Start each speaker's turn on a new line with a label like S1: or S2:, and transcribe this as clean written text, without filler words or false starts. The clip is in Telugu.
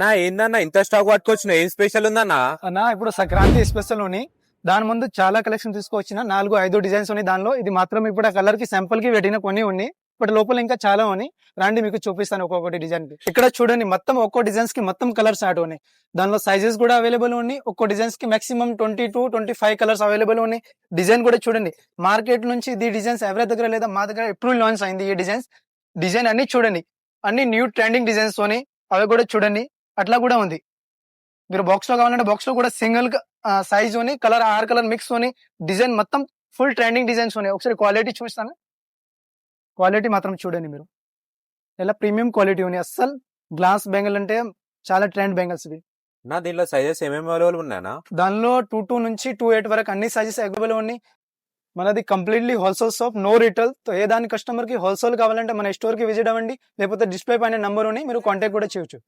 S1: నా ఏందన్నా ఇంత స్టాక్ పట్టుకొచ్చిన ఏం స్పెషల్ ఉందన్నా?
S2: అన్న ఇప్పుడు సంక్రాంతి స్పెషల్ ఉన్నాయి. దాని ముందు చాలా కలెక్షన్ తీసుకొచ్చిన 4-5 డిజైన్స్ ఉన్నాయి. దానిలో ఇది మాత్రం ఇప్పుడు ఆ కలర్ కి శాంపుల్ కి పెట్టిన కొన్ని ఉన్నాయి. బట్ లోపల ఇంకా చాలా ఉన్నాయి. రండి మీకు చూపిస్తాను ఒక్కొక్కటి డిజైన్ కి. ఇక్కడ చూడండి మొత్తం ఒక్కో డిజైన్స్ కి మొత్తం కలర్స్ స్టార్ట్ ఉన్నాయి. దానిలో సైజెస్ కూడా అవైలబుల్ ఉన్నాయి. ఒక్కో డిజైన్స్ కి మాక్సిమం 22-25 కలర్స్ అవైలబుల్ ఉన్నాయి. డిజైన్ కూడా చూడండి, మార్కెట్ నుంచి ఈ డిజైన్స్ ఎవరి దగ్గర లేదా మా దగ్గర ఎప్పుడు లాంచ్ అయింది ఈ డిజైన్ అన్ని చూడండి, అన్ని న్యూ ట్రెండింగ్ డిజైన్స్ తోని అవి కూడా చూడండి. అట్లా కూడా ఉంది. మీరు బాక్స్ లో కావాలంటే బాక్స్ లో కూడా సింగిల్ సైజ్ అని కలర్ 6 కలర్ మిక్స్ అని డిజైన్ మొత్తం ఫుల్ ట్రెండింగ్ డిజైన్స్ ఉన్నాయి. ఒకసారి క్వాలిటీ చూస్తాను, క్వాలిటీ మాత్రం చూడండి మీరు, ఇలా ప్రీమియం క్వాలిటీ ఉన్నాయి. అస్సలు గ్లాస్ బెంగల్ అంటే చాలా ట్రెండ్ బెంగల్స్ ఇవి.
S1: నా దీంట్లో సైజెస్ ఏమేమి అవైలబుల్ ఉన్నాయన్నా?
S2: దానిలో 22 నుంచి 28 వరకు అన్ని సైజెస్ అవైలబుల్ ఉన్నాయి. మనది completely wholesale shop, no retail. ఏ దాని కస్టమర్ కి హోల్సేల్ కావాలంటే మన స్టోర్ కి విజిట్ అవ్వండి, లేకపోతే డిస్ప్లే పైన నంబర్ ఉన్నాయి, మీరు కాంటాక్ట్ కూడా చేయొచ్చు.